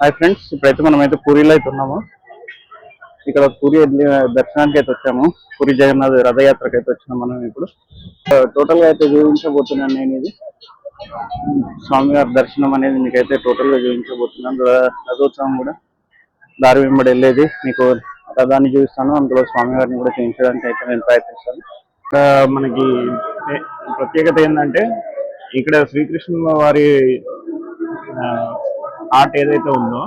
Hi friends, ఇప్పుడైతే మనమైతే పూరిలో అయితే ఉన్నాము. ఇక్కడ పూరి దర్శనానికి అయితే వచ్చాము. పూరి జగన్నాథ్ రథయాత్రకు అయితే వచ్చినాం మనం ఇప్పుడు. టోటల్ గా అయితే చూపించబోతున్నాను నేను. ఇది స్వామివారి దర్శనం అనేది మీకైతే టోటల్ గా చూపించబోతున్నాను. రథోత్సవం కూడా దారి వెంబడి వెళ్ళేది మీకు రథాన్ని చూపిస్తాను. అందులో స్వామివారిని కూడా చూపించడానికి అయితే నేను ప్రయత్నిస్తాను. మనకి ప్రత్యేకత ఏంటంటే ఇక్కడ శ్రీకృష్ణ వారి ఆర్ట్ ఏదైతే ఉందో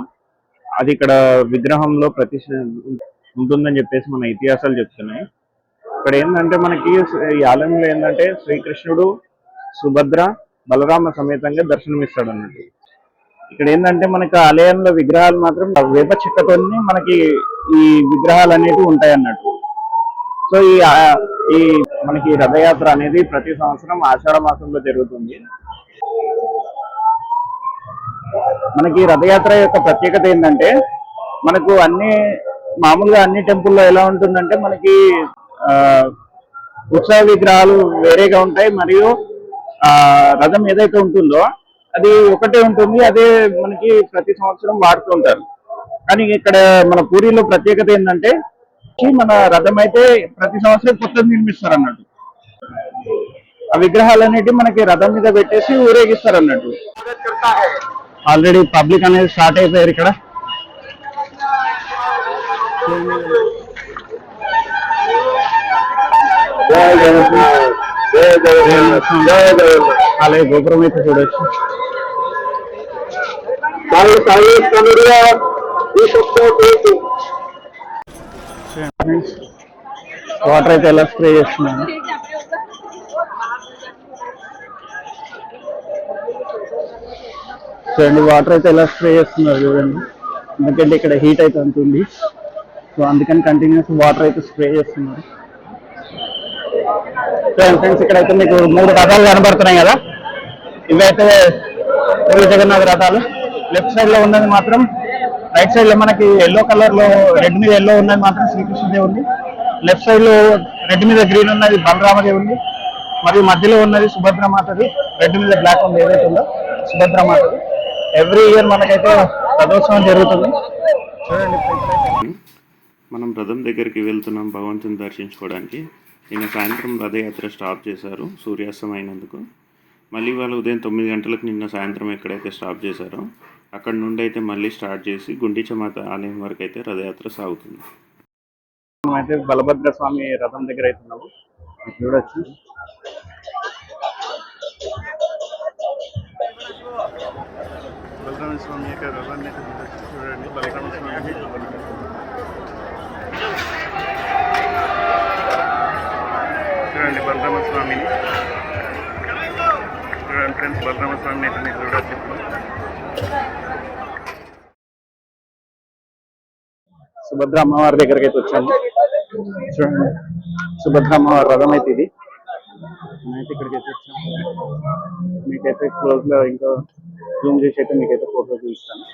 అది ఇక్కడ విగ్రహంలో ఉంటుందని చెప్పేసి మన ఇతిహాసాలు చెప్తున్నాయి. ఇక్కడ ఏంటంటే మనకి ఈ ఆలయంలో ఏంటంటే శ్రీకృష్ణుడు సుభద్ర బలరామ సమేతంగా దర్శనమిస్తాడు అన్నట్టు. ఇక్కడ ఏంటంటే మనకి ఆలయంలో విగ్రహాలు మాత్రం వేప చెక్కతో మనకి ఈ విగ్రహాలు అనేవి ఉంటాయి అన్నట్టు. సో ఈ మనకి రథయాత్ర అనేది ప్రతి సంవత్సరం ఆషాఢ మాసంలో జరుగుతుంది. మనకి రథయాత్ర యొక్క ప్రత్యేకత ఏంటంటే మనకు మామూలుగా అన్ని టెంపుల్లో ఎలా ఉంటుందంటే మనకి ఉత్సవ విగ్రహాలు వేరేగా ఉంటాయి. మరియు రథం ఏదైతే ఉంటుందో అది ఒకటే ఉంటుంది. అదే మనకి ప్రతి సంవత్సరం వాడుతూ ఉంటారు. కానీ ఇక్కడ మన పూరిలో ప్రత్యేకత ఏంటంటే మన రథం అయితే ప్రతి సంవత్సరం కొత్తది నిర్మిస్తారు అన్నట్టు. ఆ విగ్రహాలు అనేవి మనకి రథం మీద పెట్టేసి ఊరేగిస్తారు అన్నట్టు. ఆల్రెడీ పబ్లిక్ అనేది స్టార్ట్ అయిపోయారు ఇక్కడ. అలాగే గోపురం అయితే చూడొచ్చు. వాటర్ అయితే ఎలా స్ప్రే చేస్తున్నాను. చూడండి వాటర్ అయితే ఎలా స్ప్రే చేస్తున్నారు చూడండి. ఎందుకంటే ఇక్కడ హీట్ అయితే ఉంటుంది. సో అందుకని కంటిన్యూస్ వాటర్ అయితే స్ప్రే చేస్తున్నారు. ఫ్రెండ్స్ ఇక్కడైతే మీకు 3 రథాలు కనబడుతున్నాయి కదా. ఇవైతే పూరి జగన్నాథ్ రథాలు. లెఫ్ట్ సైడ్ లో ఉన్నది మాత్రం, రైట్ సైడ్ లో మనకి ఎల్లో కలర్ లో రెడ్ మీద ఎల్లో ఉన్నది మాత్రం శ్రీకృష్ణదేవుంది. లెఫ్ట్ సైడ్ లో రెడ్ మీద గ్రీన్ ఉన్నది బలరామదేవుంది. మరియు మధ్యలో ఉన్నది సుభద్రమాతది. రెడ్ మీద బ్లాక్ ఉంది ఏదైతే ఉందో సుభద్రమాతది. ఎవ్రీ ఇయర్ మనకైతే రథోత్సవం జరుగుతుంది. చూడండి మనం రథం దగ్గరికి వెళ్తున్నాం భగవంతుని దర్శించుకోవడానికి. నిన్న సాయంత్రం రథయాత్ర స్టాప్ చేశారు సూర్యాస్తం అయినందుకు. మళ్ళీ వాళ్ళు ఉదయం 9 గంటలకు నిన్న సాయంత్రం ఎక్కడైతే స్టాప్ చేశారో అక్కడ నుండి అయితే మళ్ళీ స్టార్ట్ చేసి గుండిచమాత ఆలయం వరకు అయితే రథయాత్ర సాగుతుంది. అయితే బలభద్ర స్వామి రథం దగ్గర అవుతున్నాము. చూడొచ్చు బలరామ స్వామి యొక్క రథాన్ని చూడండి. బలరామ స్వామి చూడండి. బలరామ స్వామిని చూడండి ఫ్రెండ్స్. బలరామ స్వామిని అయితే మీరు చూడొచ్చు. సుభద్ర అమ్మవారి దగ్గరికి అయితే వచ్చాము. చూడండి సుభద్ర అమ్మవారి రథం అయితే ఇది. నేనైతే ఇక్కడికి అయితే వచ్చాము. మీకైతే క్లోజ్ లో ఇంకా జూమ్ చేసి అయితే మీకైతే ఫోటో చూపిస్తాను.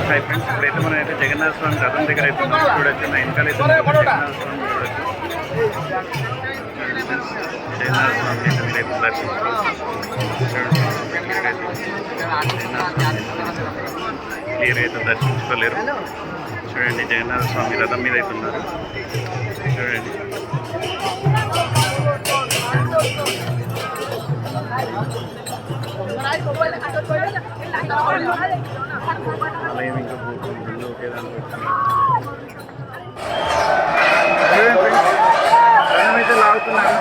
హాయ్ ఫ్రెండ్స్, ఇప్పుడైతే మనం అయితే జగన్నాథ స్వామి రథం దగ్గర అయితే చూడొచ్చు. నా వెనకాల అయితే జగన్నాథ స్వామి చూడొచ్చు. జగన్నాథ స్వామి అయితే మీరైతే క్లియర్ అయితే దర్శించుకోలేరు. చూడండి జగన్నాథ స్వామి రథం మీద అయితే ఉన్నారు. చూడండి ఆలయం ఇంకా పోతుంది. ఒకే దాన్ని రథం అయితే లాగుతున్నారు.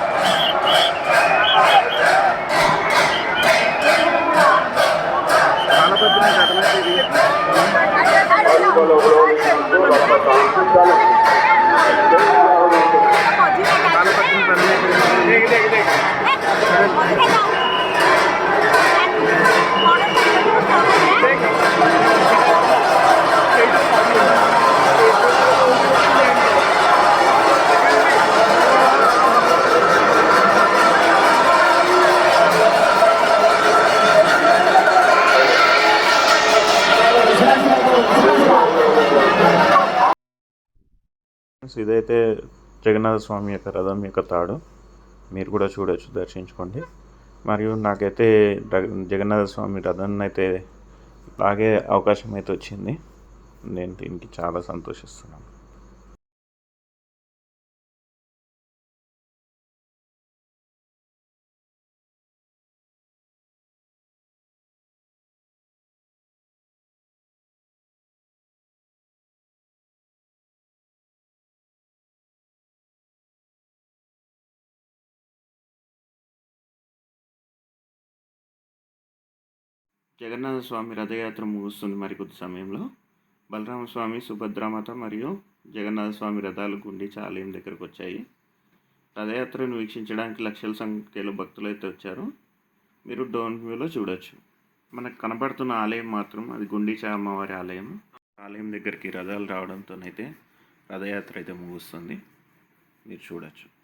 బాలభద్రుని రథం అయితే ఇది. ఇదైతే జగన్నాథ స్వామి యొక్క రథం యొక్క తాడు. మీరు కూడా చూడొచ్చు, దర్శించుకోండి. మరియు నాకైతే జగన్నాథ స్వామి రథాన్ని అయితే లాగే అవకాశం అయితే వచ్చింది. నేను దీనికి చాలా సంతోషిస్తున్నాను. జగన్నాథ స్వామి రథయాత్ర ముగుస్తుంది మరికొద్ది సమయంలో. బలరామస్వామి, సుభద్రామాత మరియు జగన్నాథ స్వామి రథాలు గుండీచా ఆలయం దగ్గరకు వచ్చాయి. రథయాత్రను వీక్షించడానికి లక్షల సంఖ్యలో భక్తులు అయితే వచ్చారు. మీరు డ్రోన్ వ్యూలో చూడొచ్చు. మనకు కనబడుతున్న ఆలయం మాత్రం అది గుండీచా అమ్మవారి ఆలయం. ఆలయం దగ్గరికి రథాలు రావడంతోనైతే రథయాత్ర అయితే ముగుస్తుంది. మీరు చూడొచ్చు.